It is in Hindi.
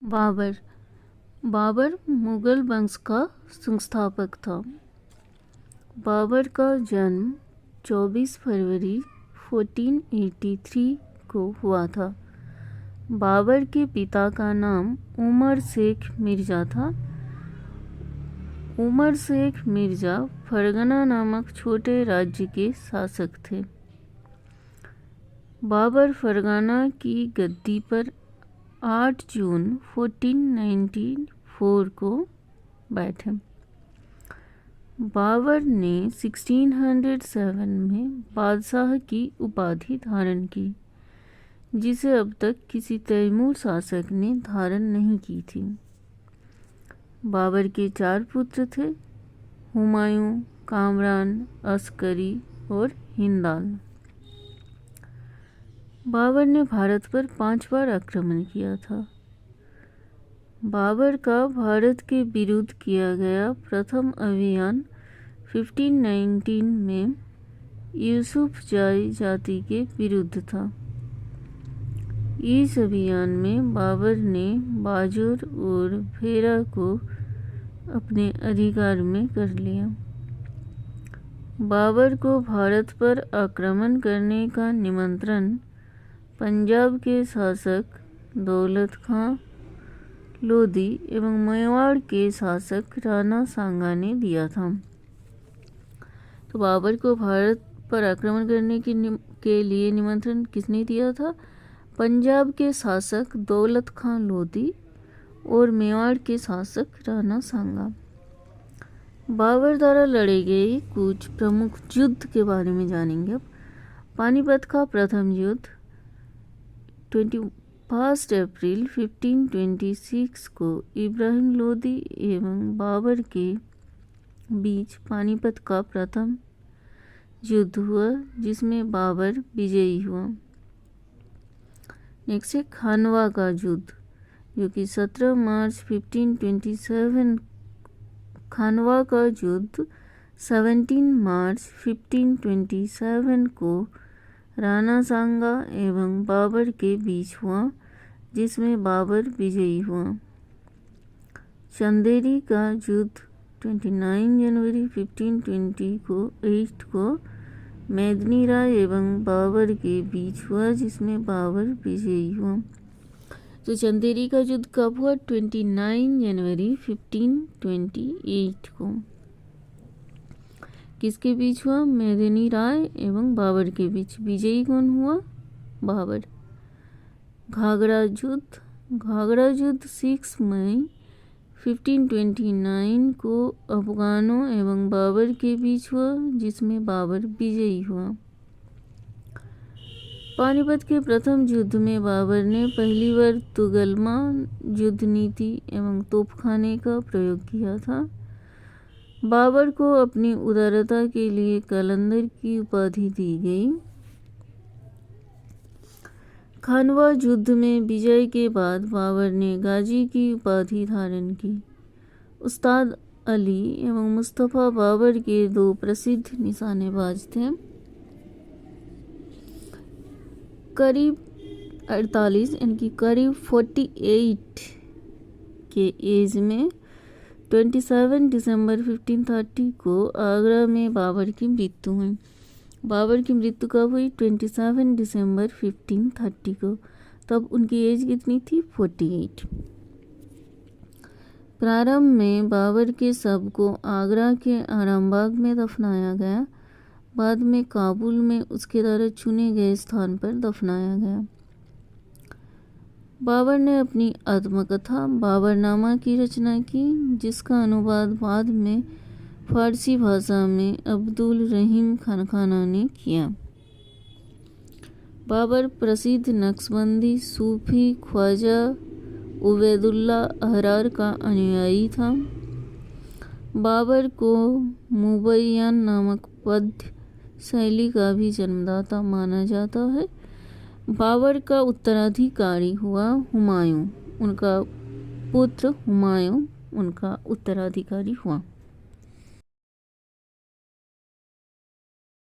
बाबर बाबर मुगल वंश का संस्थापक था। बाबर का जन्म 24 फरवरी 1483 को हुआ था। बाबर के पिता का नाम उमर शेख मिर्ज़ा था। उमर शेख मिर्ज़ा फरगना नामक छोटे राज्य के शासक थे। बाबर फरगना की गद्दी पर 8 जून 1494 को बैठे। बाबर ने 1607 में बादशाह की उपाधि धारण की, जिसे अब तक किसी तैमूर शासक ने धारण नहीं की थी। बाबर के 4 पुत्र थे, हुमायूं, कामरान, अस्करी और हिंदाल। बाबर ने भारत पर 5 बार आक्रमण किया था। बाबर का भारत के विरुद्ध किया गया प्रथम अभियान 1519 में यूसुफजाई जाति के विरुद्ध था। इस अभियान में बाबर ने बाजोर और भेरा को अपने अधिकार में कर लिया। बाबर को भारत पर आक्रमण करने का निमंत्रण पंजाब के शासक दौलत खां लोधी एवं मेवाड़ के शासक राणा सांगा ने दिया था। तो बाबर को भारत पर आक्रमण करने के लिए निमंत्रण किसने दिया था? पंजाब के शासक दौलत खां लोधी और मेवाड़ के शासक राणा सांगा। बाबर द्वारा लड़े गए कुछ प्रमुख युद्ध के बारे में जानेंगे अब। पानीपत का प्रथम युद्ध 21 अप्रैल 1526 को इब्राहिम लोदी एवं बाबर के बीच पानीपत का प्रथम युद्ध हुआ, जिसमें बाबर विजयी हुआ। नेक्स्ट है खानवा का युद्ध, जो कि 17 मार्च 1527। खानवा का युद्ध 17 मार्च 1527 को राणा सांगा एवं बाबर के बीच हुआ, जिसमें बाबर विजयी हुआ। चंदेरी का युद्ध 29 जनवरी 1528 को मेदिनी राय एवं बाबर के बीच हुआ, जिसमें बाबर विजयी हुआ। तो चंदेरी का युद्ध कब हुआ? 29 जनवरी 1528 को। किसके बीच हुआ? मेदिनी राय एवं बाबर के बीच। विजयी कौन हुआ? बाबर। घाघरा युद्ध 6 मई 1529 को अफगानों एवं बाबर के बीच हुआ, जिसमें बाबर विजयी हुआ। पानीपत के प्रथम युद्ध में बाबर ने पहली बार तुगलमा युद्ध नीति एवं तोपखाने का प्रयोग किया था। बाबर को अपनी उदारता के लिए कलंदर की उपाधि दी गई। खानवा युद्ध में विजय के बाद बाबर ने गाजी की उपाधि धारण की। उस्ताद अली एवं मुस्तफा बाबर के 2 प्रसिद्ध निशानेबाज थे। करीब 48 यानी कि करीब 48 के एज में 27 दिसंबर 1530 को आगरा में बाबर की मृत्यु हुई। बाबर की मृत्यु कब हुई? 27 दिसंबर 1530 को। तब उनकी एज कितनी थी? 48। प्रारंभ में बाबर के शव को आगरा के आरामबाग में दफनाया गया। बाद में काबुल में उसके द्वारा चुने गए स्थान पर दफनाया गया। बाबर ने अपनी आत्मकथा बाबरनामा की रचना की, जिसका अनुवाद बाद में फारसी भाषा में अब्दुल रहीम खानखाना ने किया। बाबर प्रसिद्ध नक्शबंदी सूफी ख्वाजा उबैदुल्ला अहरार का अनुयायी था। बाबर को मुबय्यन नामक पद्य शैली का भी जन्मदाता माना जाता है। बाबर का उत्तराधिकारी हुआ हुमायूं। उनका पुत्र हुमायूं उनका उत्तराधिकारी हुआ।